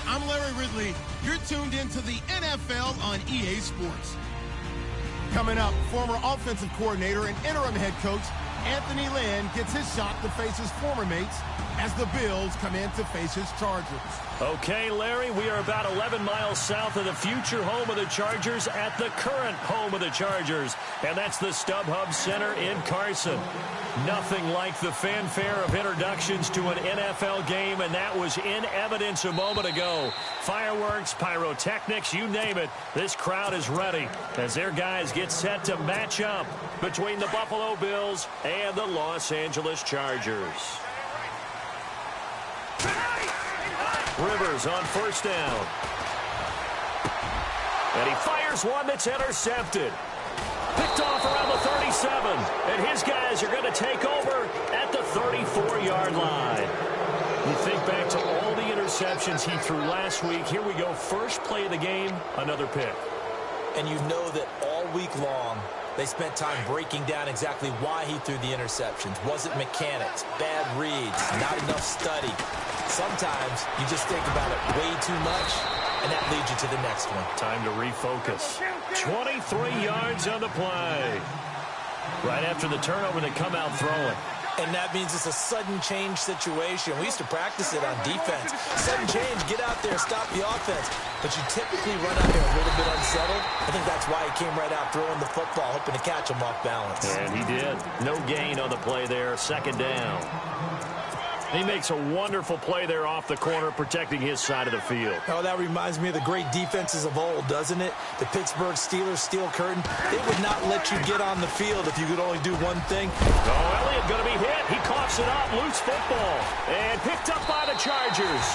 I'm Larry Ridley. You're tuned into the NFL on EA Sports. Coming up, former offensive coordinator and interim head coach Anthony Lynn gets his shot to face his former mates as the Bills come in to face his Chargers. Okay, Larry, we are about 11 miles south of the future home of the Chargers at the current home of the Chargers, and that's the StubHub Center in Carson. Nothing like the fanfare of introductions to an NFL game, and that was in evidence a moment ago. Fireworks, pyrotechnics, you name it. This crowd is ready as their guys get set to match up between the Buffalo Bills and the Los Angeles Chargers. Rivers on first down. And he fires one that's intercepted. Picked off around the 37. And his guys are going to take over at the 34-yard line. You think back to all the interceptions he threw last week. Here we go. First play of the game, another pick. And you know that all week long, they spent time breaking down exactly why he threw the interceptions. Was it mechanics, bad reads, not enough study? Sometimes you just think about it way too much, and that leads you to the next one. Time to refocus. 23 yards on the play. Right after the turnover, they come out throwing. And that means it's a sudden change situation. We used to practice it on defense. Sudden change, get out there, stop the offense. But you typically run out there a little bit unsettled. I think that's why he came right out throwing the football, hoping to catch him off balance. And he did. No gain on the play there, second down. He makes a wonderful play there off the corner, protecting his side of the field. Oh, that reminds me of the great defenses of old, doesn't it? The Pittsburgh Steelers steel curtain. They would not let you get on the field if you could only do one thing. Oh, Elliott going to be hit. He coughs it up. Loose football. And picked up by the Chargers.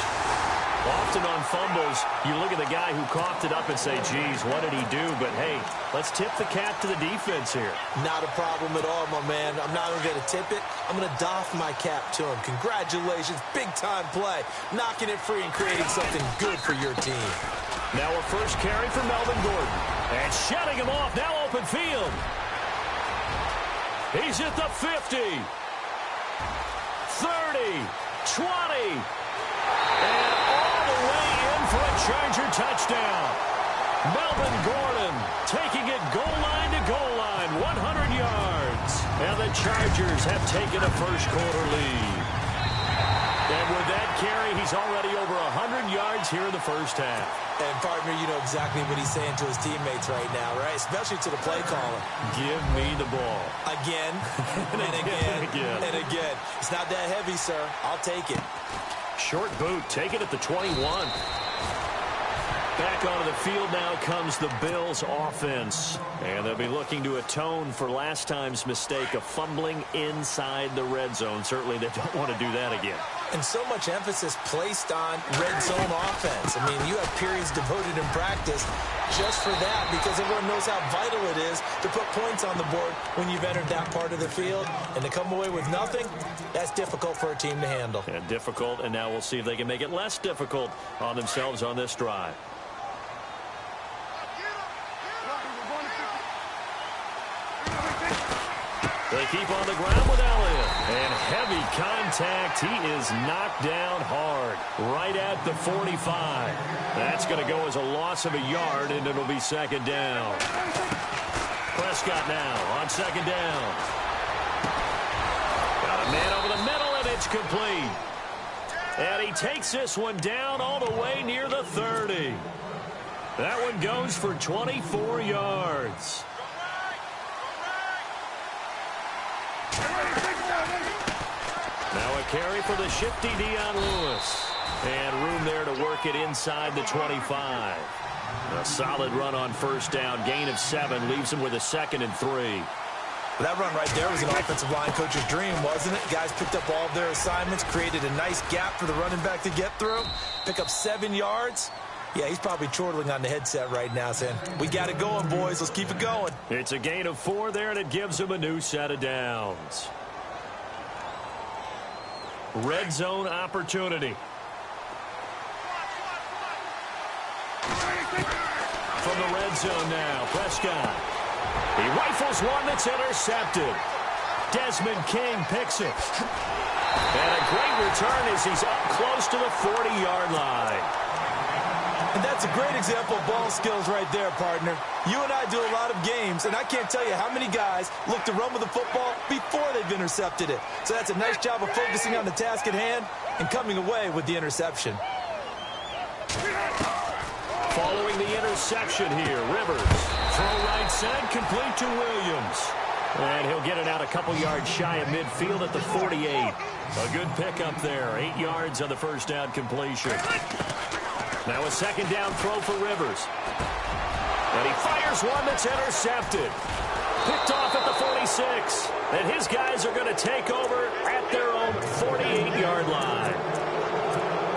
Often on fumbles, you look at the guy who coughed it up and say, geez, what did he do? But, hey, let's tip the cap to the defense here. Not a problem at all, my man. I'm not even going to tip it. I'm going to doff my cap to him. Congratulations. Big-time play. Knocking it free and creating something good for your team. Now a first carry for Melvin Gordon. And shutting him off. Now open field. He's at the 50. 30. 20. And all the way in for a Charger touchdown. Melvin Gordon taking it goal line to goal line, 100 yards. And the Chargers have taken a first-quarter lead. And with that carry, he's already over 100 yards here in the first half. And, partner, you know exactly what he's saying to his teammates right now, right? Especially to the play caller. Give me the ball. Again, and again, and again. It's not that heavy, sir. I'll take it. Short boot, take it at the 21. Back onto the field now comes the Bills offense. And they'll be looking to atone for last time's mistake of fumbling inside the red zone. Certainly they don't want to do that again. And so much emphasis placed on red zone offense. I mean, you have periods devoted in practice just for that because everyone knows how vital it is to put points on the board when you've entered that part of the field. And to come away with nothing, that's difficult for a team to handle. And difficult, and now we'll see if they can make it less difficult on themselves on this drive. They keep on the ground with Elliott. And heavy contact. He is knocked down hard. Right at the 45. That's going to go as a loss of a yard, and it'll be second down. Prescott now on second down. Got a man over the middle, and it's complete. And he takes this one down all the way near the 30. That one goes for 24 yards. Now a carry for the shifty Dion Lewis. And room there to work it inside the 25. A solid run on first down. Gain of 7 leaves him with a 2nd and 3. That run right there was an offensive line coach's dream, wasn't it? Guys picked up all of their assignments, created a nice gap for the running back to get through, pick up 7 yards, Yeah, he's probably chortling on the headset right now saying, we got it going, boys. Let's keep it going. It's a gain of 4 there, and it gives him a new set of downs. Red zone opportunity. From the red zone now, Prescott. He rifles one that's intercepted. Desmond King picks it. And a great return as he's up close to the 40-yard line. And that's a great example of ball skills right there, partner. You and I do a lot of games, and I can't tell you how many guys look to run with the football before they've intercepted it. So that's a nice job of focusing on the task at hand and coming away with the interception. Following the interception here, Rivers. Throw right side, complete to Williams. And he'll get it out a couple yards shy of midfield at the 48. A good pickup there. 8 yards on the first down completion. Now a second down throw for Rivers. And he fires one that's intercepted. Picked off at the 46. And his guys are going to take over at their own 48-yard line.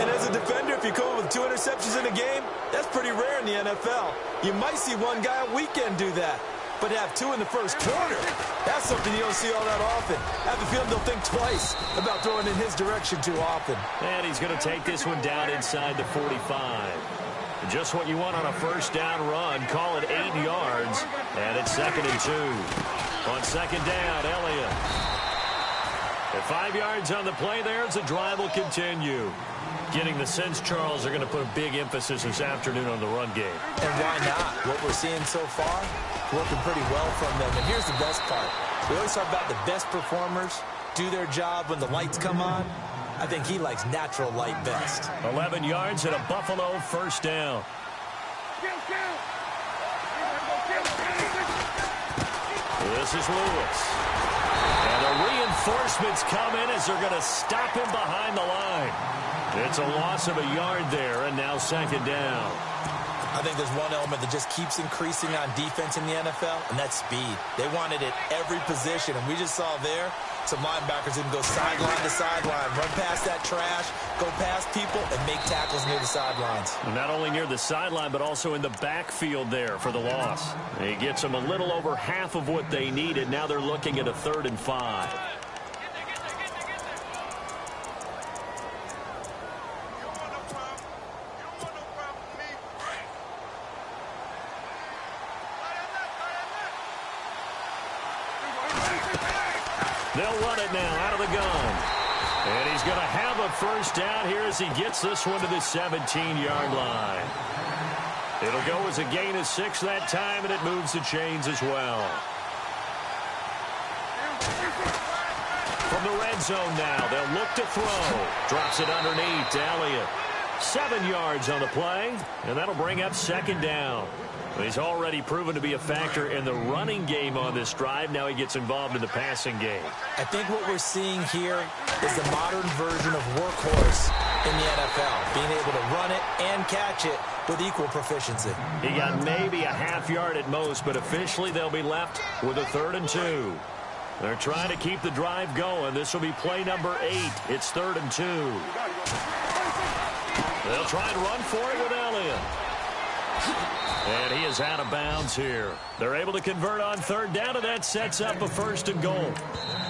And as a defender, if you come up with 2 interceptions in a game, that's pretty rare in the NFL. You might see one guy a weekend do that. But have 2 in the first quarter, that's something you don't see all that often. I have a feeling they'll think twice about throwing in his direction too often. And he's going to take this one down inside the 45. Just what you want on a first down run. Call it 8 yards. And it's 2nd and 2. On second down, Elliott. At 5 yards on the play there as the drive will continue. Getting the sense Charles are going to put a big emphasis this afternoon on the run game. And why not? What we're seeing so far, working pretty well from them. And here's the best part. We always talk about the best performers do their job when the lights come on. I think he likes natural light best. 11 yards and a Buffalo first down. This is Lewis. And the reinforcements come in as they're going to stop him behind the line. It's a loss of a yard there, and now second down. I think there's one element that just keeps increasing on defense in the NFL, and that's speed. They want it at every position, and we just saw there some linebackers who can go sideline to sideline, run past that trash, go past people, and make tackles near the sidelines. Not only near the sideline, but also in the backfield there for the loss. He gets them a little over half of what they needed. Now they're looking at a 3rd and 5. They'll run it now out of the gun. And he's going to have a first down here as he gets this one to the 17-yard line. It'll go as a gain of 6 that time, and it moves the chains as well. From the red zone now, they'll look to throw. Drops it underneath to Elliott. 7 yards on the play, and that'll bring up second down. He's already proven to be a factor in the running game on this drive. Now he gets involved in the passing game. I think what we're seeing here is the modern version of workhorse in the NFL, being able to run it and catch it with equal proficiency. He got maybe a half yard at most, but officially they'll be left with a 3rd and 2. They're trying to keep the drive going. This will be play number 8. It's 3rd and 2. They'll try and run for it with Elliott. And he is out of bounds here. They're able to convert on 3rd down, and that sets up a 1st and goal.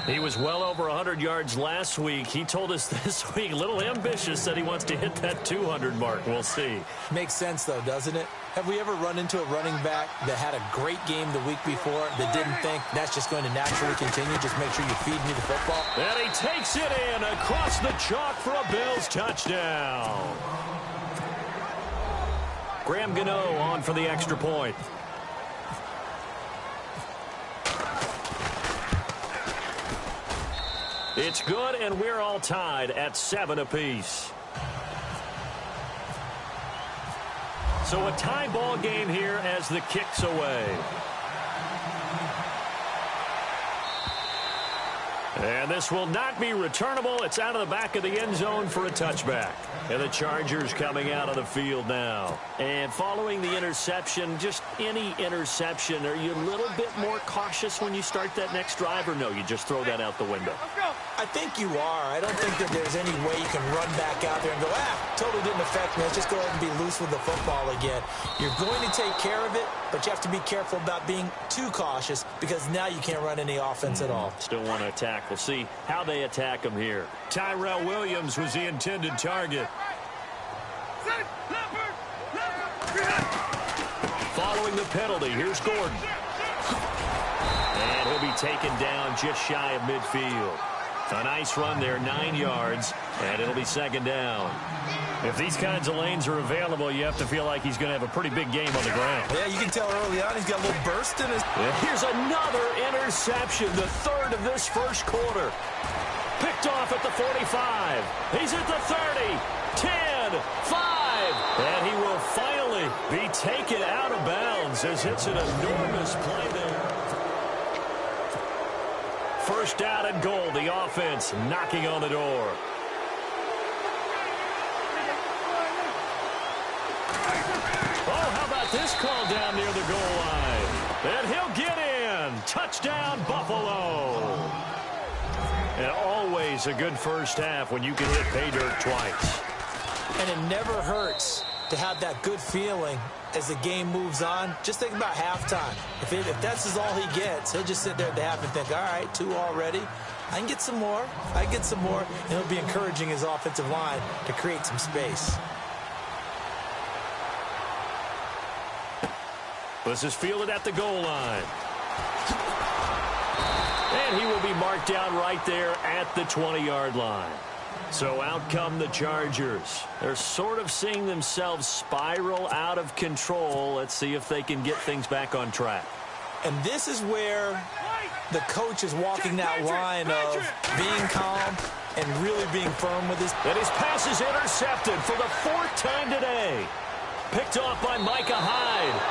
He was well over 100 yards last week. He told us this week, a little ambitious, that he wants to hit that 200 mark. We'll see. Makes sense, though, doesn't it? Have we ever run into a running back that had a great game the week before that didn't think that's just going to naturally continue? Just make sure you feed me the football. And he takes it in across the chalk for a Bills touchdown. Graham Gano on for the extra point. It's good, and we're all tied at 7 apiece. So a tie ball game here as the kick's away. And this will not be returnable. It's out of the back of the end zone for a touchback. And the Chargers coming out of the field now. And following the interception, just any interception, are you a little bit more cautious when you start that next drive, or no, you just throw that out the window? Let's go. I think you are. I don't think that there's any way you can run back out there and go, totally didn't affect me. Let's just go ahead and be loose with the football again. You're going to take care of it, but you have to be careful about being too cautious because now you can't run any offense at all. Still want to attack. We'll see how they attack him here. Tyrell Williams was the intended target. Following the penalty, here's Gordon. And he'll be taken down just shy of midfield. A nice run there, 9 yards, and it'll be second down. If these kinds of lanes are available, you have to feel like he's going to have a pretty big game on the ground. Yeah, you can tell early on he's got a little burst in his... Here's another interception, the third of this first quarter. Picked off at the 45. He's at the 30, 10, 5. And he will finally be taken out of bounds as it's an enormous play there. First down and goal, the offense knocking on the door. Oh, how about this call down near the goal line? And he'll get in. Touchdown, Buffalo. And always a good first half when you can hit pay dirt twice. And it never hurts to have that good feeling as the game moves on. Just think about halftime. If that's all he gets, he'll just sit there at the half and think, all right, 2 already. I can get some more. I can get some more. And he'll be encouraging his offensive line to create some space. This is fielded at the goal line. And he will be marked down right there at the 20-yard line. So out come the Chargers. They're sort of seeing themselves spiral out of control. Let's see if they can get things back on track. And this is where the coach is walking that line of being calm and really being firm with his... And his pass is intercepted for the 4th time today. Picked off by Micah Hyde.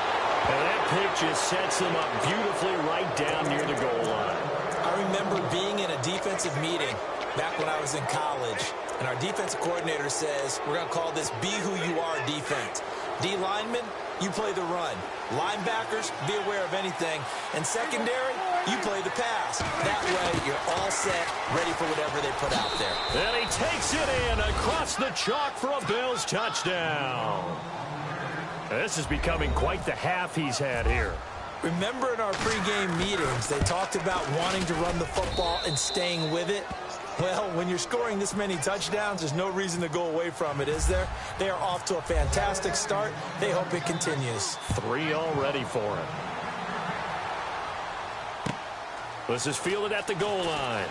And that pick just sets them up beautifully right down near the goal line. I remember being in a defensive meeting back when I was in college, and our defensive coordinator says, we're going to call this Be Who You Are defense. D linemen, you play the run. Linebackers, be aware of anything. And secondary, you play the pass. That way, you're all set, ready for whatever they put out there. And he takes it in across the chalk for a Bills touchdown. This is becoming quite the half he's had here. Remember in our pregame meetings, they talked about wanting to run the football and staying with it? Well, when you're scoring this many touchdowns, there's no reason to go away from it, is there? They are off to a fantastic start. They hope it continues. 3 already for him. This is fielded at the goal line.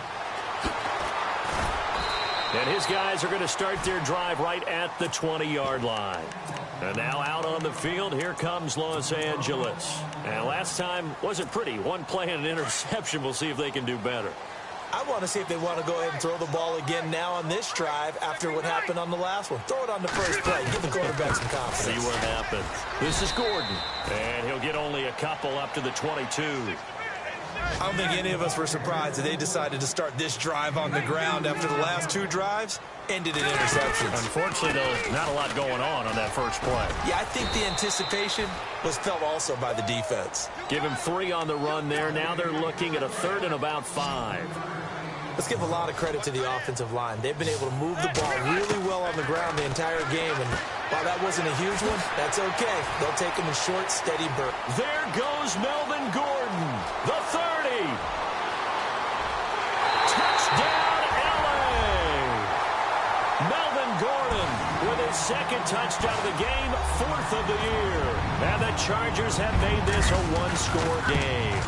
And his guys are going to start their drive right at the 20-yard line. And now out on the field, here comes Los Angeles. And last time wasn't pretty. 1 play and an interception. We'll see if they can do better. I want to see if they want to go ahead and throw the ball again now on this drive after what happened on the last one. Throw it on the first play. Give the quarterback some confidence. See what happens. This is Gordon. And he'll get only a couple up to the 22. I don't think any of us were surprised that they decided to start this drive on the ground after the last 2 drives ended in interceptions. Unfortunately, though, not a lot going on that first play. Yeah, I think the anticipation was felt also by the defense. Give him 3 on the run there. Now they're looking at a 3rd and about 5. Let's give a lot of credit to the offensive line. They've been able to move the ball really well on the ground the entire game. And while that wasn't a huge one, that's okay. They'll take them in short, steady bursts. There goes Melvin Gordon, the 30. Touchdown, LA. Melvin Gordon with his 2nd touchdown of the game, 4th of the year. And the Chargers have made this a 1-score game.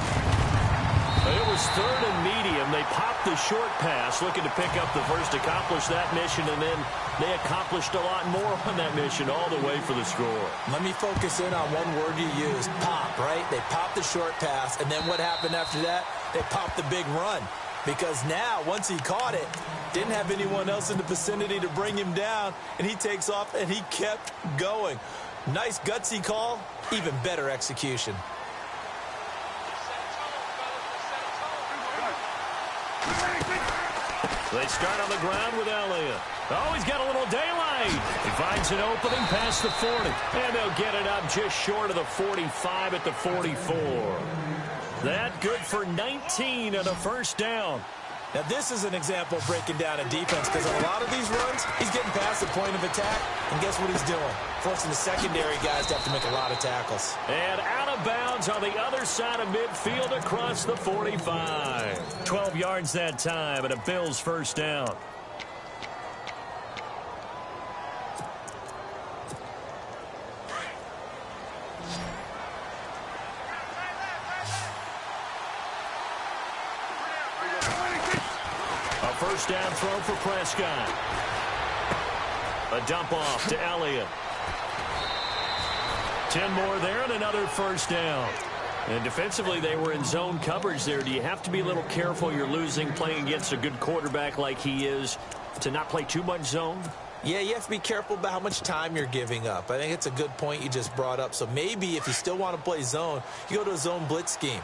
It was 3rd and medium. They popped the short pass, looking to pick up the first, accomplish that mission, and then they accomplished a lot more on that mission all the way for the score. Let me focus in on one word you used, pop, right? They popped the short pass, and then what happened after that? They popped the big run. Because now, once he caught it, didn't have anyone else in the vicinity to bring him down, and he takes off, and he kept going. Nice gutsy call, even better execution. They start on the ground with Elliott. Oh, he's got a little daylight. He finds an opening past the 40. And they'll get it up just short of the 45 at the 44. That good for 19 and a first down. Now, this is an example of breaking down a defense because on a lot of these runs, he's getting past the point of attack, and guess what he's doing? Forcing the secondary guys to have to make a lot of tackles. And out of bounds on the other side of midfield across the 45. 12 yards that time and a Bills first down. First down throw for Prescott. A dump off to Elliott. 10 more there and another first down. And defensively, they were in zone coverage there. Do you have to be a little careful? You're losing playing against a good quarterback like he is to not play too much zone? Yeah, you have to be careful about how much time you're giving up. I think it's a good point you just brought up. So maybe if you still want to play zone, you go to a zone blitz scheme.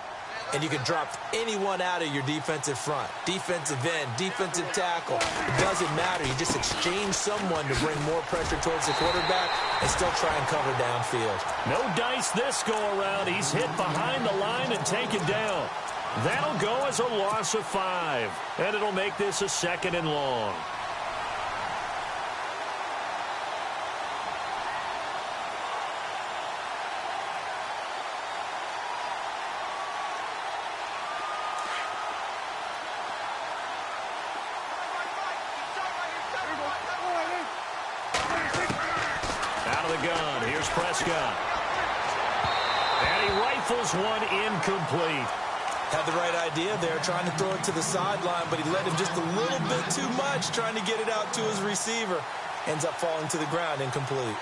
And you can drop anyone out of your defensive front, defensive end, defensive tackle. It doesn't matter. You just exchange someone to bring more pressure towards the quarterback and still try and cover downfield. No dice this go-around. He's hit behind the line and taken down. That'll go as a loss of 5. And it'll make this a 2nd and long. Prescott. And he rifles one incomplete. Had the right idea there, trying to throw it to the sideline, but he let him just a little bit too much, trying to get it out to his receiver. Ends up falling to the ground, incomplete.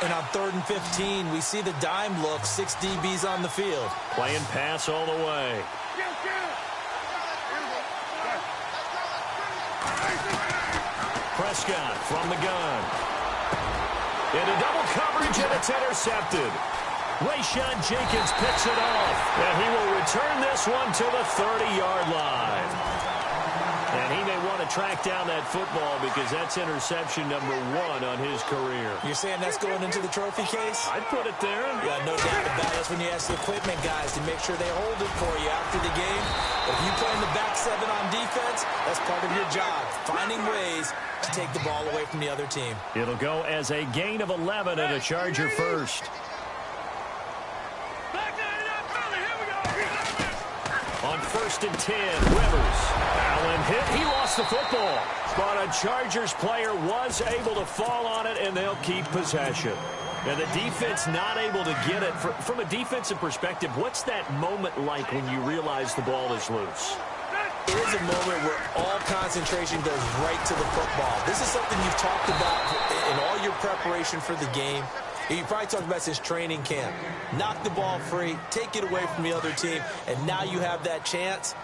And on 3rd and 15, we see the dime look, 6 DBs on the field. Playing pass all the way. Prescott from the gun. Into double coverage, and it's intercepted. Rayshon Jenkins picks it off, and he will return this one to the 30-yard line. And he may want to track down that football because that's interception number 1 on his career. You're saying that's going into the trophy case? I'd put it there. Yeah, no doubt about it. That's when you ask the equipment guys to make sure they hold it for you after the game. If you play in the back 7 on defense, that's part of your job, finding ways to take the ball away from the other team. It'll go as a gain of 11 and a Charger first. On 1st and 10, Rivers. Allen hit. He lost the football. But a Chargers player was able to fall on it, and they'll keep possession. And the defense not able to get it. From a defensive perspective, what's that moment like when you realize the ball is loose? It is a moment where all concentration goes right to the football. This is something you've talked about in all your preparation for the game. You probably talked about since training camp. Knock the ball free, take it away from the other team, and now you have that chance.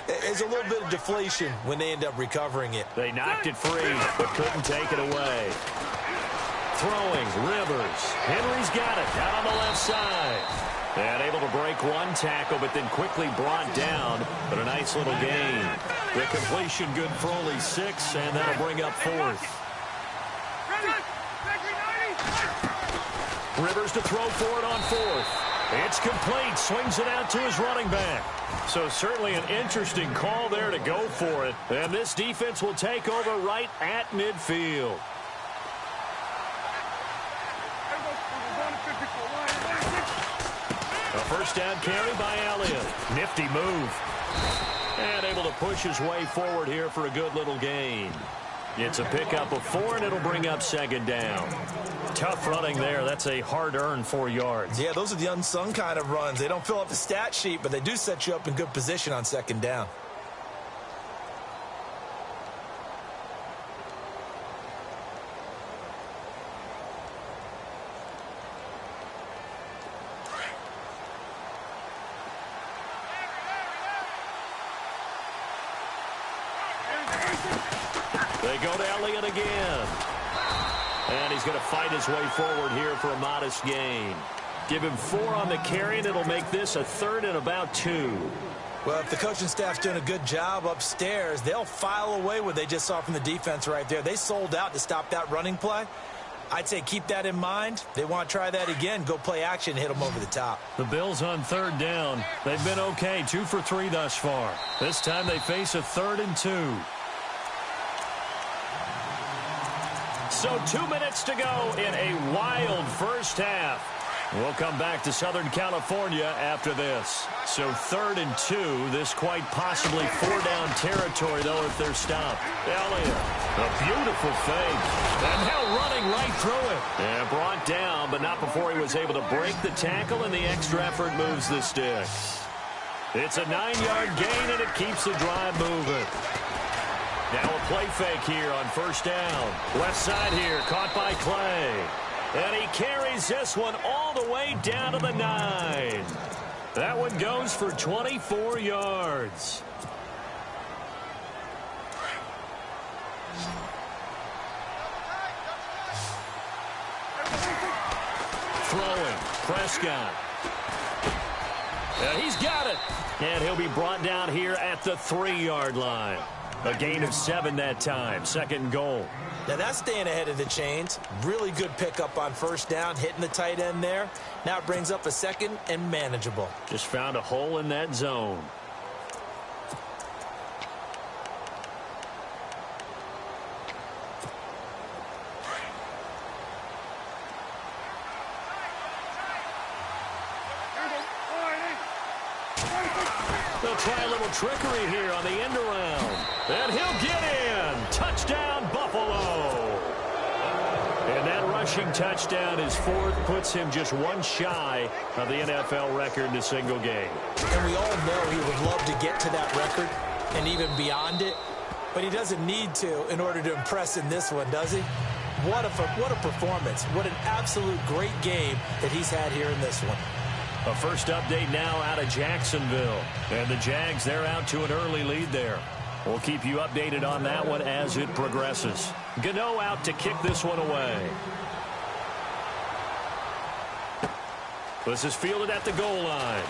There's a little bit of deflation when they end up recovering it. They knocked it free, but couldn't take it away. Throwing, Rivers. Henry's got it out on the left side. And able to break one tackle, but then quickly brought down. But a nice little gain. The completion good for only 6, and that'll bring up 4th. Rivers to throw for it on 4th. It's complete. Swings it out to his running back. So certainly an interesting call there to go for it. And this defense will take over right at midfield. A first down carry by Elliott. Nifty move. And able to push his way forward here for a good little gain. It's a pickup of 4, and it'll bring up 2nd down. Tough running there. That's a hard-earned 4 yards. Yeah, those are the unsung kind of runs. They don't fill up the stat sheet, but they do set you up in good position on 2nd down. They go to Elliott again. And he's going to fight his way forward here for a modest gain. Give him 4 on the carry, and it'll make this a 3rd and about 2. Well, if the coaching staff's doing a good job upstairs, they'll file away what they just saw from the defense right there. They sold out to stop that running play. I'd say keep that in mind. They want to try that again. Go play action, hit them over the top. The Bills on third down. They've been okay, 2 for 3 thus far. This time they face a 3rd and 2. So 2 minutes to go in a wild first half. We'll come back to Southern California after this. So 3rd and 2. This quite possibly 4-down territory, though, if they're stopped. Elliott, a beautiful fake. And now running right through it. And brought down, but not before he was able to break the tackle, and the extra effort moves the sticks. It's a 9-yard gain, and it keeps the drive moving. Now a play fake here on first down. Left side here, caught by Clay. And he carries this one all the way down to the 9. That one goes for 24 yards. Throwing, Prescott. He's got it. And he'll be brought down here at the 3-yard line. A gain of 7 that time. 2nd and goal. Now that's staying ahead of the chains. Really good pickup on first down, hitting the tight end there. Now it brings up a 2nd and manageable. Just found a hole in that zone. They'll try a little trickery here on the end around. And he'll get in. Touchdown, Buffalo. And that rushing touchdown is 4th, puts him just 1 shy of the NFL record in a single game. And we all know he would love to get to that record and even beyond it. But he doesn't need to in order to impress in this one, does he? What a performance. What an absolute great game that he's had here in this one. A first update now out of Jacksonville. And the Jags, they're out to an early lead there. We'll keep you updated on that one as it progresses. Gano out to kick this one away. This is fielded at the goal line.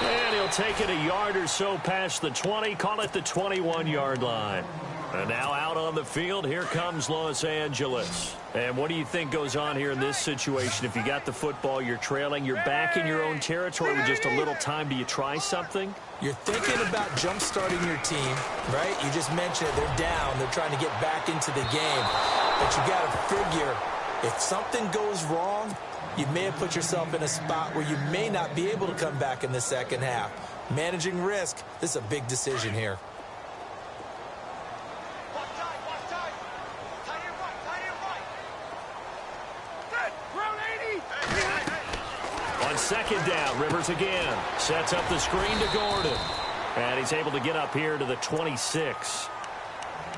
And he'll take it a yard or so past the 20, call it the 21-yard line. And now out on the field, here comes Los Angeles. And what do you think goes on here in this situation? If you got the football, you're trailing, you're back in your own territory with just a little time. Do you try something? You're thinking about jump-starting your team, right? You just mentioned it. They're down. They're trying to get back into the game. But you got to figure, if something goes wrong, you may have put yourself in a spot where you may not be able to come back in the second half. Managing risk, this is a big decision here. Second down, Rivers again. Sets up the screen to Gordon. And he's able to get up here to the 26.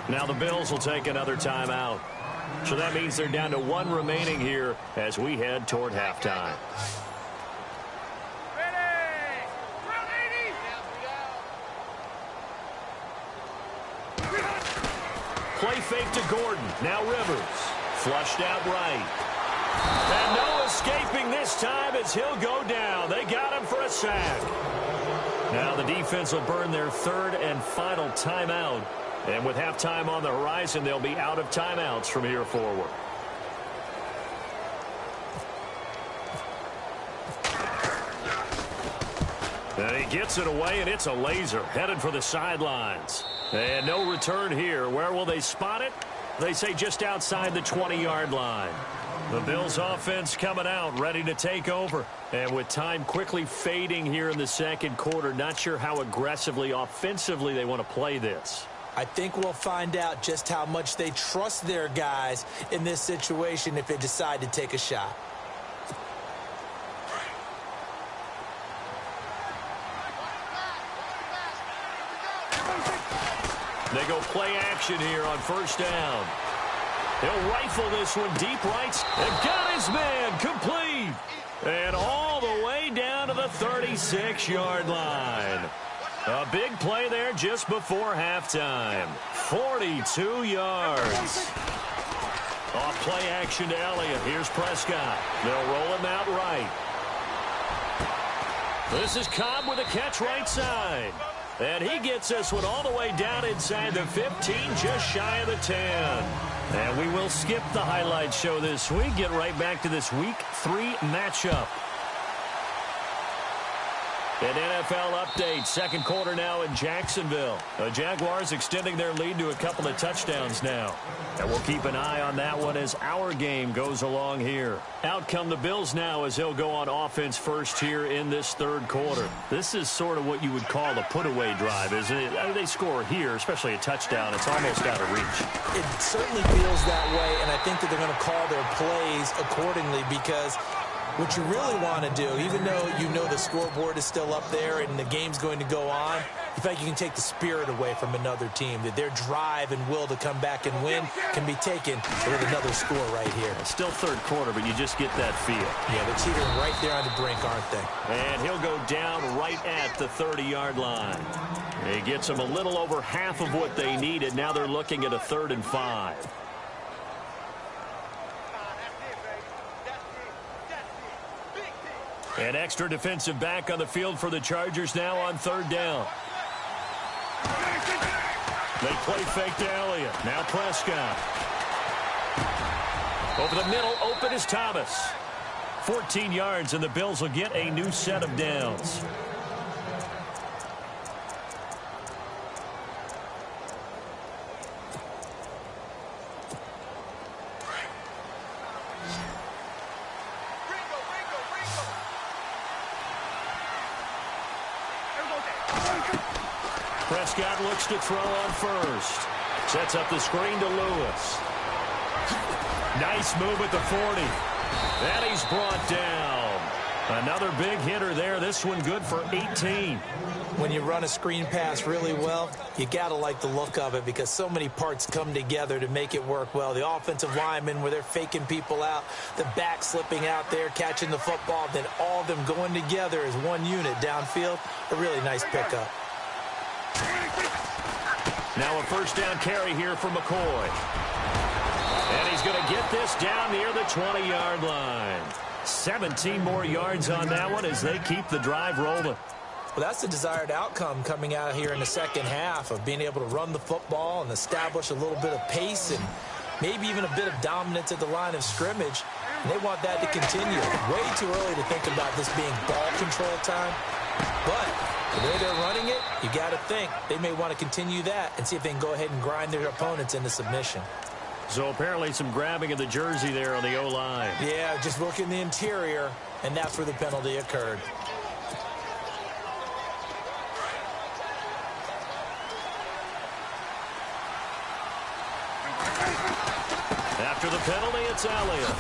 Now the Bills will take another timeout. So that means they're down to 1 remaining here as we head toward halftime. Play fake to Gordon. Now Rivers. Flushed out right. And no escaping this time as he'll go down. They got him for a sack. Now the defense will burn their 3rd and final timeout. And with halftime on the horizon, they'll be out of timeouts from here forward. And he gets it away, and it's a laser headed for the sidelines. And no return here. Where will they spot it? They say just outside the 20-yard line. The Bills offense coming out, ready to take over. And with time quickly fading here in the second quarter, not sure how aggressively, offensively they want to play this. I think we'll find out just how much they trust their guys in this situation if they decide to take a shot. They go play action here on first down. He'll rifle this one deep right. And got his man complete. And all the way down to the 36-yard line. A big play there just before halftime. 42 yards. Off play action to Elliott. Here's Prescott. They'll roll him out right. This is Cobb with a catch right side. And he gets this one all the way down inside the 15, just shy of the 10. And we will skip the highlight show this week. Get right back to this Week 3 matchup. An NFL update. Second quarter now in Jacksonville. The Jaguars extending their lead to a couple of touchdowns now. And we'll keep an eye on that one as our game goes along here. Out come the Bills now as they'll go on offense first here in this third quarter. This is sort of what you would call a put-away drive, isn't it? I mean, they score here, especially a touchdown. It's almost out of reach. It certainly feels that way, and I think that they're going to call their plays accordingly because what you really want to do, even though you know the scoreboard is still up there and the game's going to go on, in fact, you can take the spirit away from another team. That their drive and will to come back and win can be taken with another score right here. It's still third quarter, but you just get that feel. Yeah, they're teetering right there on the brink, aren't they? And he'll go down right at the 30-yard line. He gets them a little over half of what they needed. Now they're looking at a 3rd and 5. An extra defensive back on the field for the Chargers now on 3rd down. They play fake to Elliott. Now Prescott. Over the middle, open is Thomas. 14 yards, and the Bills will get a new set of downs. Prescott looks to throw on first. Sets up the screen to Lewis. Nice move at the 40. And he's brought down. Another big hitter there. This one good for 18. When you run a screen pass really well, you got to like the look of it because so many parts come together to make it work well. The offensive linemen where they're faking people out, the back slipping out there, catching the football, then all of them going together as one unit downfield. A really nice pickup. Now a first down carry here for McCoy. And he's going to get this down near the 20-yard line. 17 more yards on that one as they keep the drive rolling. Well, that's the desired outcome coming out here in the second half of being able to run the football and establish a little bit of pace and maybe even a bit of dominance at the line of scrimmage. And they want that to continue. Way too early to think about this being ball control time. But the way they're running it, you got to think they may want to continue that and see if they can go ahead and grind their opponents into submission. So apparently some grabbing of the jersey there on the O-line. Yeah, just look in the interior, and that's where the penalty occurred. After the penalty, it's Elliott.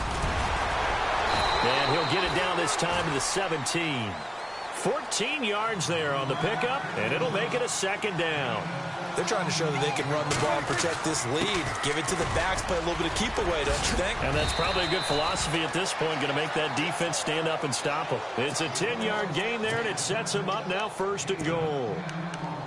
And he'll get it down this time to the 17. 14 yards there on the pickup, and it'll make it a 2nd down. They're trying to show that they can run the ball and protect this lead. Give it to the backs, play a little bit of keep away, don't you think? And that's probably a good philosophy at this point, going to make that defense stand up and stop them. It's a 10-yard gain there, and it sets them up now 1st and goal.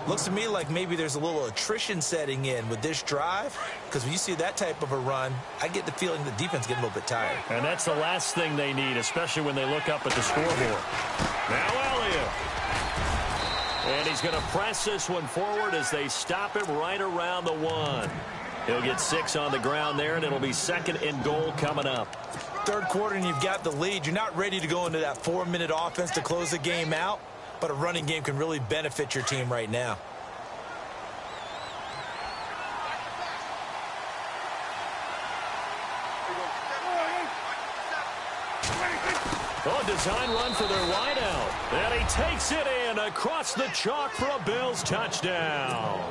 Looks to me like maybe there's a little attrition setting in with this drive, because when you see that type of a run, I get the feeling the defense getting a little bit tired. And that's the last thing they need, especially when they look up at the scoreboard. Now Elliott. And he's going to press this one forward as they stop him right around the 1. He'll get 6 on the ground there, and it'll be 2nd and goal coming up. Third quarter, and you've got the lead. You're not ready to go into that 4-minute offense to close the game out, but a running game can really benefit your team right now. Oh, design run for their wideout. And he takes it in across the chalk for a Bills touchdown.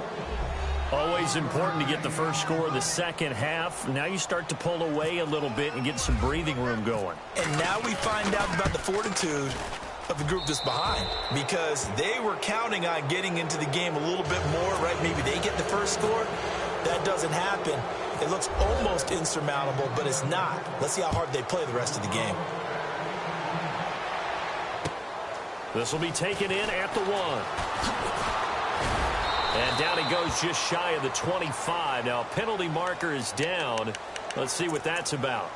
Always important to get the first score of the second half. Now you start to pull away a little bit and get some breathing room going. And now we find out about the fortitude of the group that's behind, because they were counting on getting into the game a little bit more, right? Maybe they get the first score. That doesn't happen. It looks almost insurmountable, but it's not. Let's see how hard they play the rest of the game. This will be taken in at the 1. And down he goes just shy of the 25. Now a penalty marker is down. Let's see what that's about.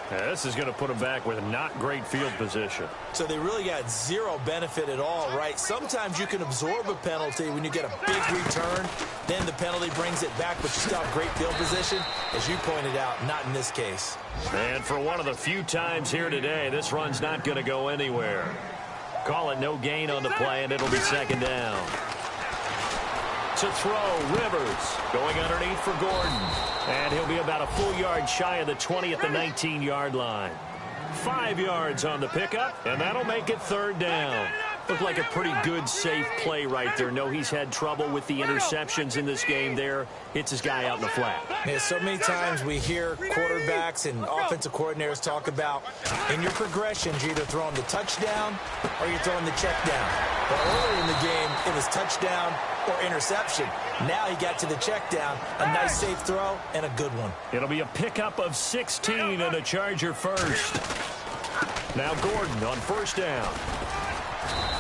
This is going to put them back with not great field position. So they really got zero benefit at all, right? Sometimes you can absorb a penalty when you get a big return. Then the penalty brings it back, but you still have great field position. As you pointed out, not in this case. And for one of the few times here today, this run's not going to go anywhere. Call it no gain on the play, and it'll be second down. To throw, Rivers going underneath for Gordon. And he'll be about a full yard shy of the 20 at the 19-yard line. 5 yards on the pickup, and that'll make it third down. Looked like a pretty good, safe play right there. No, he's had trouble with the interceptions in this game there. Hits his guy out in the flat. Yeah, so many times we hear quarterbacks and offensive coordinators talk about in your progressions, you're either throwing the touchdown or you're throwing the check down. But earlier in the game, it was touchdown or interception. Now he got to the check down, a nice safe throw, and a good one. It'll be a pickup of 16 and a Charger first. Now Gordon on first down.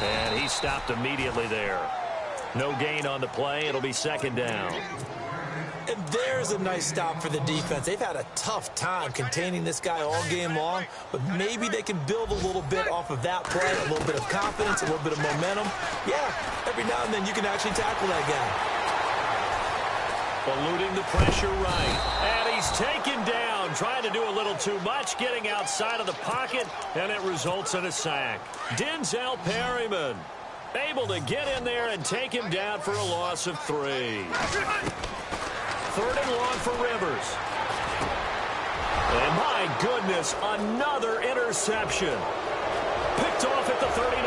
And he stopped immediately there. No gain on the play. It'll be second down. And there's a nice stop for the defense. They've had a tough time containing this guy all game long, but maybe they can build a little bit off of that play, a little bit of confidence, a little bit of momentum. Yeah, every now and then you can actually tackle that guy. Eluding the pressure right. And he's taken down, trying to do a little too much, getting outside of the pocket, and it results in a sack. Denzel Perryman able to get in there and take him down for a loss of 3. Third and long for Rivers. And my goodness, another interception. Picked off at the 39.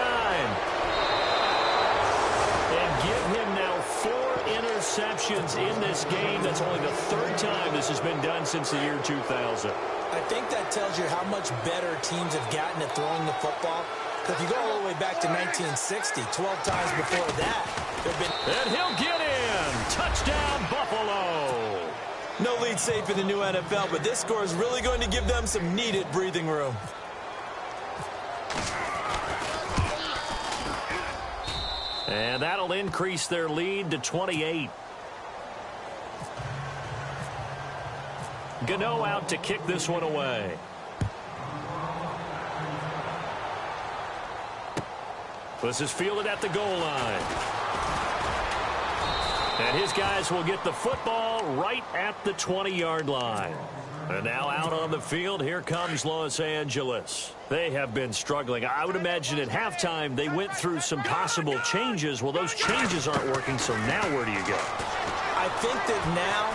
And give him now 4 interceptions in this game. That's only the 3rd time this has been done since the year 2000. I think that tells you how much better teams have gotten at throwing the football. Because if you go all the way back to 1960, 12 times before that, there have been... And he'll get in. Touchdown, Buffalo. No lead safe in the new NFL, but this score is really going to give them some needed breathing room. And that'll increase their lead to 28. Gano out to kick this one away. This is fielded at the goal line. And his guys will get the football right at the 20-yard line. And now out on the field, here comes Los Angeles. They have been struggling. I would imagine at halftime they went through some possible changes. Well, those changes aren't working, so now where do you go? I think that now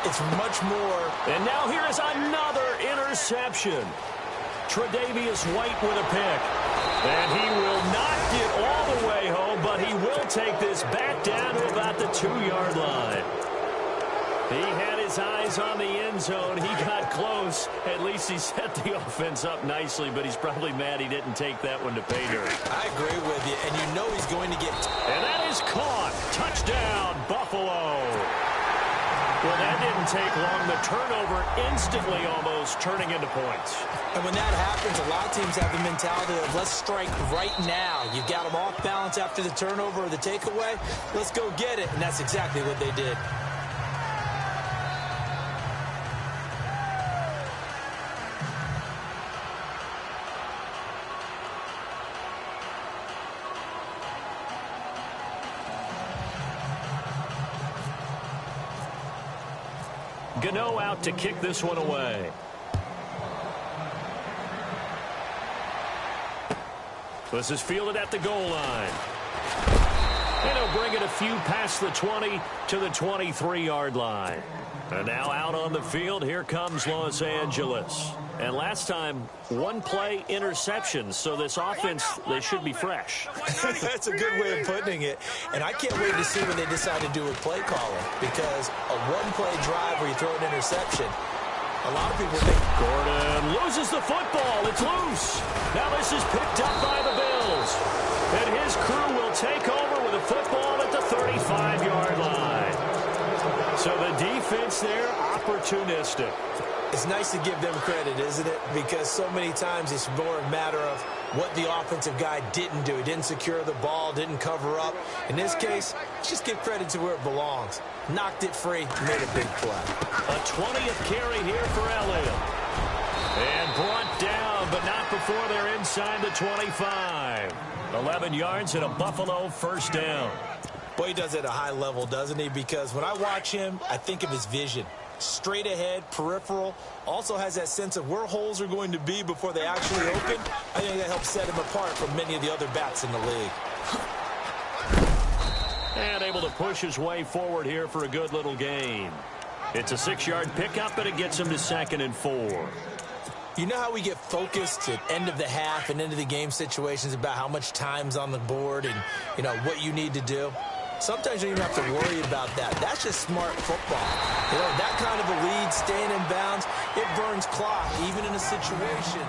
it's much more. And now here is another interception. Tre'Davious White with a pick. And he will not get all the way home, but he will take this back down to about the 2-yard line. He had his eyes on the end zone. He got close. At least he set the offense up nicely, but he's probably mad he didn't take that one to pay dirt. I agree with you, and you know he's going to get... And that is caught. Touchdown, Buffalo. Well, that didn't take long. The turnover instantly almost turning into points. And when that happens, a lot of teams have the mentality of let's strike right now. You got them off balance after the turnover or the takeaway. Let's go get it. And that's exactly what they did. Gano out to kick this one away. This is fielded at the goal line. And he'll bring it a few past the 20 to the 23-yard line. And now out on the field, here comes Los Angeles. And last time, 1-play interceptions, so this offense, they should be fresh. That's a good way of putting it. And I can't wait to see what they decide to do with play calling, because a 1-play drive where you throw an interception, a lot of people think... Gordon loses the football. It's loose. Now this is picked up by the Bills. And his crew will take over with a football at the 35-yard line. So the defense there, opportunistic. It's nice to give them credit, isn't it? Because so many times it's more a matter of what the offensive guy didn't do. He didn't secure the ball, didn't cover up. In this case, just give credit to where it belongs. Knocked it free, made a big play. A 20th carry here for Elliott. And Bryant before they're inside the 25. 11 yards and a Buffalo first down. Boy, he does it at a high level, doesn't he? Because when I watch him, I think of his vision. Straight ahead, peripheral, also has that sense of where holes are going to be before they actually open. I think that helps set him apart from many of the other backs in the league. And able to push his way forward here for a good little gain. It's a 6-yard pickup, and it gets him to 2nd and 4. You know how we get focused at end of the half and into the game situations about how much time's on the board and, you know, what you need to do? Sometimes you don't even have to worry about that. That's just smart football. You know, that kind of a lead, staying in bounds, it burns clock, even in a situation.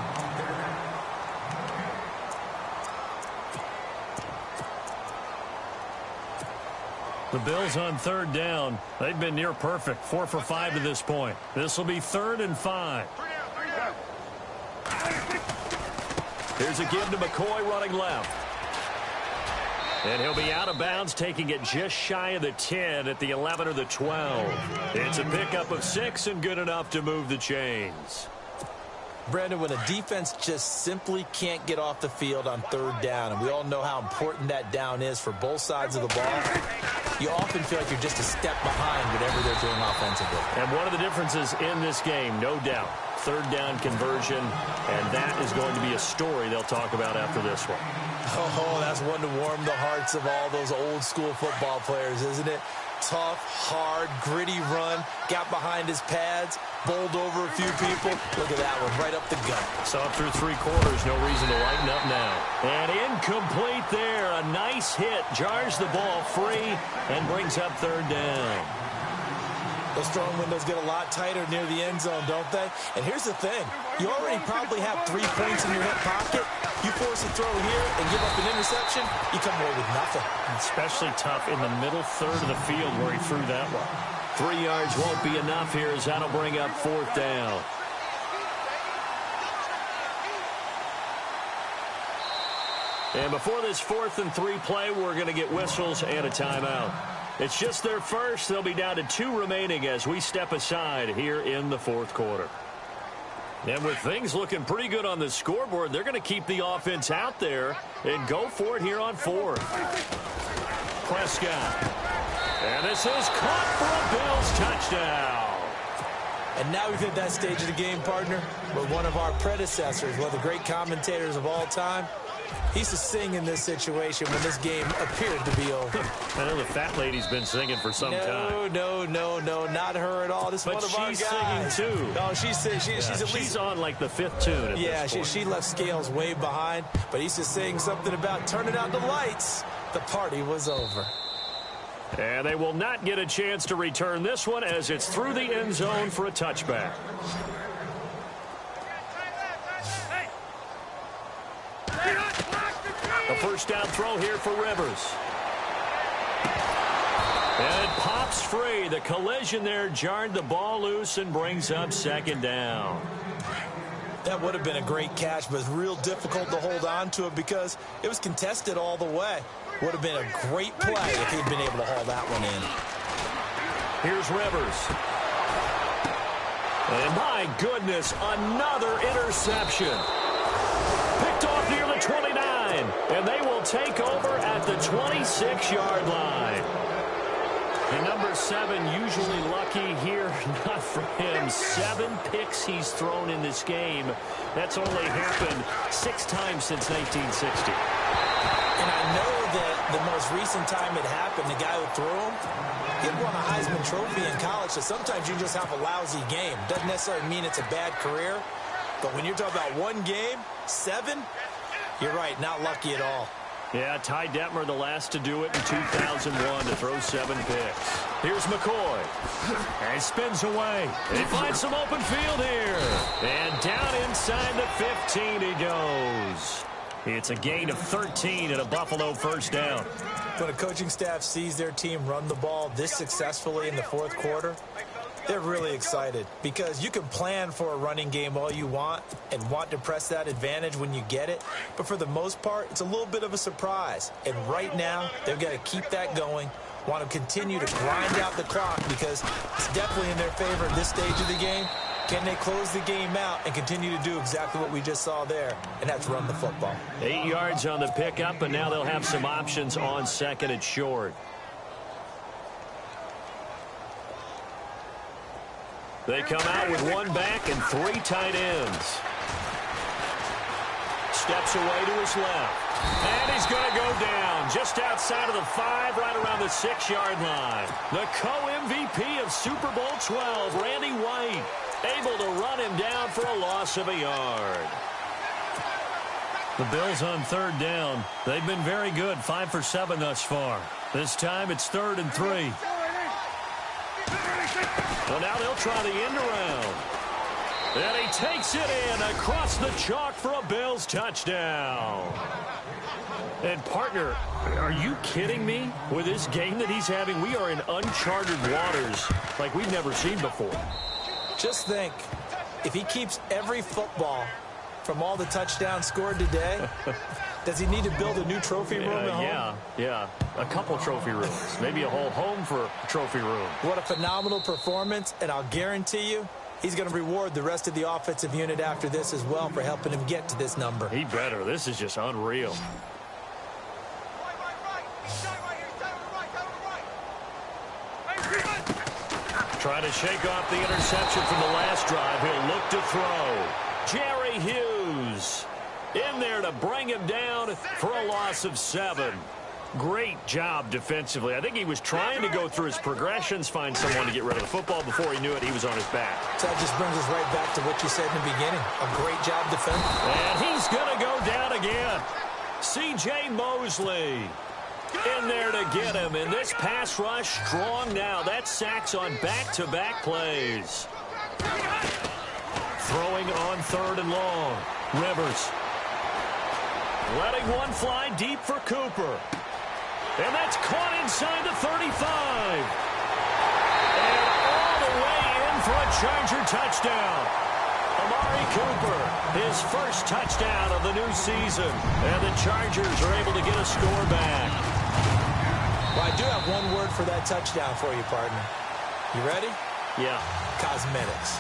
The Bills on 3rd down. They've been near perfect, 4 for 5 to this point. This will be 3rd and 5. Here's a give to McCoy running left. And he'll be out of bounds, taking it just shy of the 10 at the 11 or the 12. It's a pickup of 6 and good enough to move the chains. Brandon, when a defense just simply can't get off the field on 3rd down, and we all know how important that down is for both sides of the ball, you often feel like you're just a step behind whatever they're doing offensively. And one of the differences in this game, no doubt, 3rd down conversion, and that is going to be a story they'll talk about after this one. Oh, that's one to warm the hearts of all those old-school football players, isn't it? Tough, hard, gritty run, got behind his pads, bowled over a few people. Look at that one, right up the gut. Saw through 3 quarters, no reason to lighten up now. And incomplete there, a nice hit, jars the ball free, and brings up 3rd down. Those throwing windows get a lot tighter near the end zone, don't they? And here's the thing. You already probably have 3 points in your hip pocket. You force a throw here and give up an interception, you come away with nothing. Especially tough in the middle 3rd of the field where he threw that one. 3 yards won't be enough here as that'll bring up 4th down. And before this 4th and 3 play, we're going to get whistles and a timeout. It's just their first. They'll be down to 2 remaining as we step aside here in the 4th quarter. And with things looking pretty good on the scoreboard, they're going to keep the offense out there and go for it here on 4th. Prescott. And this is caught for a Bills touchdown. And now we've hit that stage of the game, partner, where one of our predecessors, one of the great commentators of all time, he used to sing in this situation when this game appeared to be over. I know the fat lady's been singing for some time. No, not her at all. This is one of our guys. But she's singing, too. No, she's at least... She's on, like, the 5th tune at this point. She left Scales way behind, but he used to sing something about turning out the lights. The party was over. And they will not get a chance to return this one as it's through the end zone for a touchback. A first down throw here for Rivers. And it pops free. The collision there jarred the ball loose and brings up 2nd down. That would have been a great catch, but it's real difficult to hold on to it because it was contested all the way. Would have been a great play if he'd been able to haul that one in. Here's Rivers. And my goodness, another interception. Picked off near the 29, and they will take over at the 26-yard line. And number 7 usually lucky here, not for him. 7 picks he's thrown in this game. That's only happened 6 times since 1960. And I know that the most recent time it happened, the guy who threw him, he won a Heisman Trophy in college, so sometimes you just have a lousy game. Doesn't necessarily mean it's a bad career, but when you're talking about one game, 7, you're right, not lucky at all. Yeah, Ty Detmer, the last to do it in 2001 to throw 7 picks. Here's McCoy. And spins away. He finds some open field here. And down inside the 15 he goes. It's a gain of 13 and a Buffalo first down. When a coaching staff sees their team run the ball this successfully in the 4th quarter, they're really excited because you can plan for a running game all you want and want to press that advantage when you get it. But for the most part, it's a little bit of a surprise. And right now, they've got to keep that going, want to continue to grind out the clock because it's definitely in their favor at this stage of the game. Can they close the game out and continue to do exactly what we just saw there, and that's run the football? 8 yards on the pickup, and now they'll have some options on second and short. They come out with one back and 3 tight ends. Steps away to his left. And he's going to go down just outside of the 5, right around the 6-yard line. The co-MVP of Super Bowl 12, Randy White, able to run him down for a loss of a yard. The Bills on 3rd down. They've been very good, 5 for 7 thus far. This time it's 3rd and 3. Well, now they'll try the end around. And he takes it in across the chalk for a Bills touchdown. And, partner, are you kidding me? With this game that he's having, we are in uncharted waters like we've never seen before. Just think, if he keeps every football from all the touchdowns scored today, does he need to build a new trophy room at home? Yeah. A couple trophy rooms. Maybe a whole home for a trophy room. What a phenomenal performance, and I'll guarantee you, he's going to reward the rest of the offensive unit after this as well for helping him get to this number. He better. This is just unreal. Trying to shake off the interception from the last drive. He'll look to throw. Jerry Hughes in there to bring him down for a loss of 7. Great job defensively. I think he was trying to go through his progressions, find someone to get rid of the football. Before he knew it, he was on his back. So that just brings us right back to what you said in the beginning. A great job defending. And he's going to go down again. C.J. Mosley in there to get him. And this pass rush strong now. That's sacks on back-to-back plays. Throwing on 3rd and long. Rivers letting one fly deep for Cooper. And that's caught inside the 35. And all the way in for a Charger touchdown. Amari Cooper, his first touchdown of the new season. And the Chargers are able to get a score back. Well, I do have one word for that touchdown for you, partner. You ready? Yeah. Cosmetics.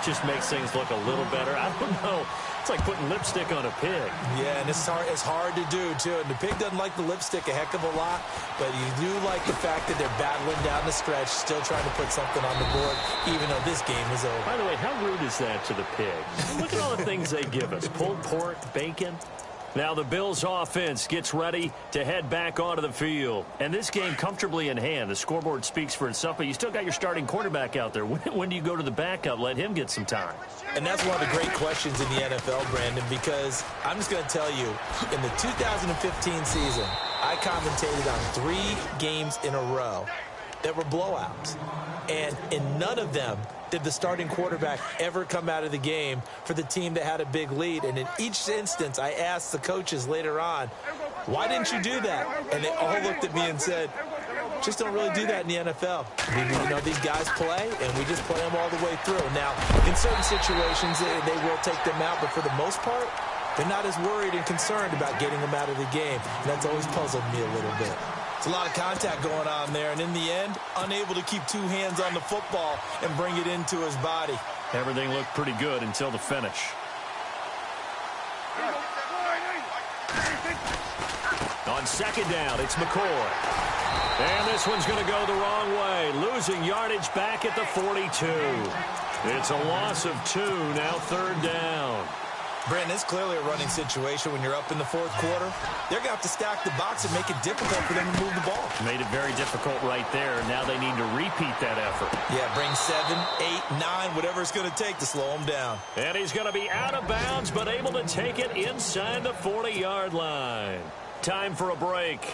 Just makes things look a little better. I don't know. It's like putting lipstick on a pig. Yeah, and it's hard to do, too. And the pig doesn't like the lipstick a heck of a lot, but you do like the fact that they're battling down the stretch, still trying to put something on the board, even though this game is over. By the way, how rude is that to the pig? Look at all the things they give us. Pulled pork, bacon. Now the Bills offense gets ready to head back onto the field. And this game comfortably in hand. The scoreboard speaks for itself, but you still got your starting quarterback out there. When do you go to the backup? Let him get some time. And that's one of the great questions in the NFL, Brandon, because I'm just going to tell you, in the 2015 season, I commentated on 3 games in a row that were blowouts. And in none of them did the starting quarterback ever come out of the game for the team that had a big lead. And in each instance, I asked the coaches later on, why didn't you do that? And they all looked at me and said, just don't really do that in the NFL. You know, these guys play, and we just play them all the way through. Now, in certain situations, they will take them out, but for the most part, they're not as worried and concerned about getting them out of the game. And that's always puzzled me a little bit. It's a lot of contact going on there, and in the end, unable to keep 2 hands on the football and bring it into his body. Everything looked pretty good until the finish. On 2nd down, it's McCoy. And this one's going to go the wrong way, losing yardage back at the 42. It's a loss of 2, now 3rd down. Brandon, it's clearly a running situation when you're up in the 4th quarter. They're going to have to stack the box and make it difficult for them to move the ball. Made it very difficult right there. Now they need to repeat that effort. Yeah, bring 7, 8, 9, whatever it's going to take to slow them down. And he's going to be out of bounds, but able to take it inside the 40-yard line. Time for a break.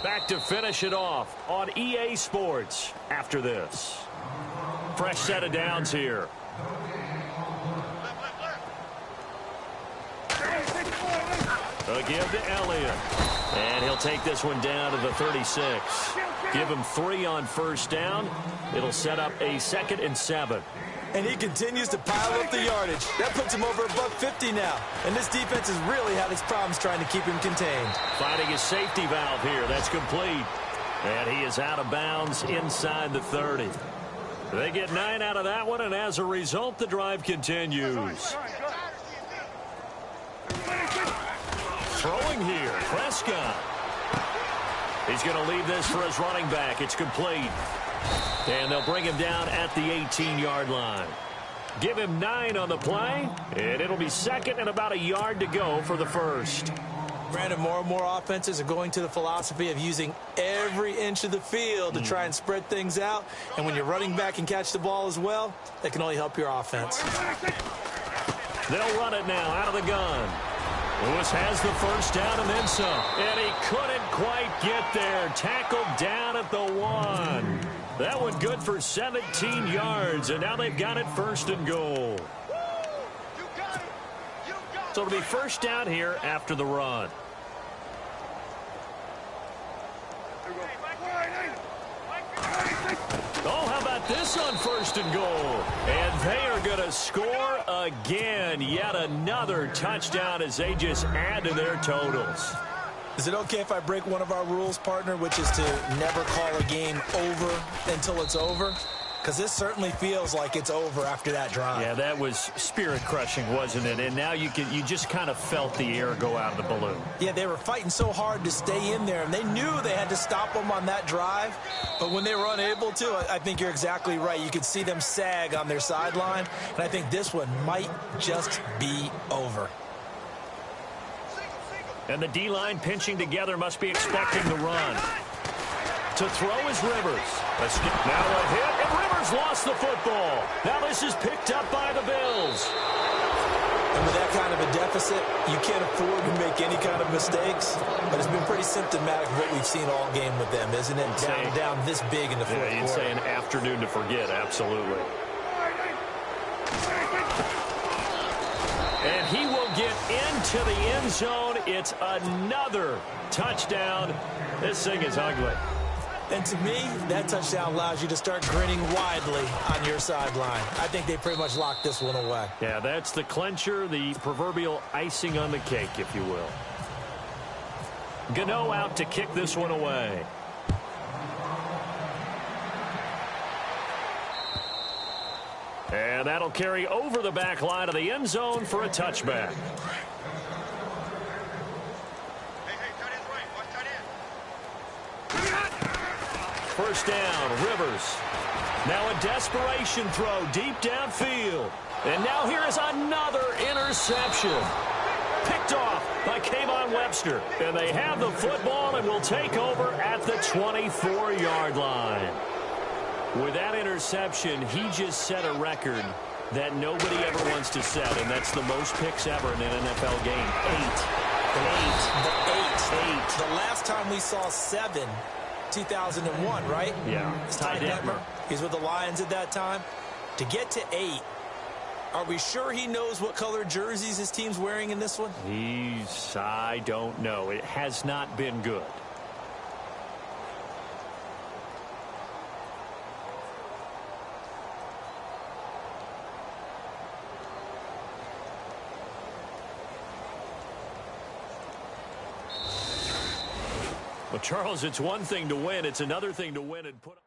Back to finish it off on EA Sports after this. Fresh set of downs here. A give to Elliott. And he'll take this one down to the 36. Give him 3 on 1st down. It'll set up a 2nd and 7. And he continues to pile up the yardage. That puts him over $150 now. And this defense has really had its problems trying to keep him contained. Finding his safety valve here. That's complete. And he is out of bounds inside the 30. They get 9 out of that one, and as a result, the drive continues. Throwing here, Prescott. He's going to leave this for his running back. It's complete. And they'll bring him down at the 18-yard line. Give him 9 on the play, and it'll be second and about a yard to go for the first. Brandon, more and more offenses are going to the philosophy of using every inch of the field to try and spread things out. And when you're running back and catch the ball as well, that can only help your offense. They'll run it now out of the gun. Lewis has the first down and then some. And he couldn't quite get there. Tackled down at the 1. That one good for 17 yards. And now they've got it first and goal. So it'll be first down here after the run. Oh, how about this on first and goal? And they are going to score again. Yet another touchdown as they just add to their totals. Is it okay if I break one of our rules, partner, which is to never call a game over until it's over? Because this certainly feels like it's over after that drive. Yeah, that was spirit-crushing, wasn't it? And now you just kind of felt the air go out of the balloon. Yeah, they were fighting so hard to stay in there, and they knew they had to stop them on that drive. But when they were unable to, I think you're exactly right. You could see them sag on their sideline, and I think this one might just be over. And the D-line pinching together must be expecting the run. To throw is Rivers. Now a hit, and Rivers lost the football. Now this is picked up by the Bills. And with that kind of a deficit, you can't afford to make any kind of mistakes. But it's been pretty symptomatic of what we've seen all game with them, isn't it? Down this big in the fourth quarter. You'd say an afternoon to forget, absolutely. And he will get into the end zone. It's another touchdown. This thing is ugly. And to me, that touchdown allows you to start grinning widely on your sideline. I think they pretty much locked this one away. Yeah, that's the clincher, the proverbial icing on the cake, if you will. Gano out to kick this one away. And that'll carry over the back line of the end zone for a touchback. First down, Rivers. Now a desperation throw deep downfield. And now here is another interception. Picked off by Kayvon Webster. And they have the football and will take over at the 24-yard line. With that interception, he just set a record that nobody ever wants to set, and that's the most picks ever in an NFL game. 8. The last time we saw 7, 2001, right? Yeah. Ty Detmer. He's with the Lions at that time. To get to 8, are we sure he knows what color jerseys his team's wearing in this one? I don't know. It has not been good. Well, Charles, it's one thing to win. It's another thing to win and put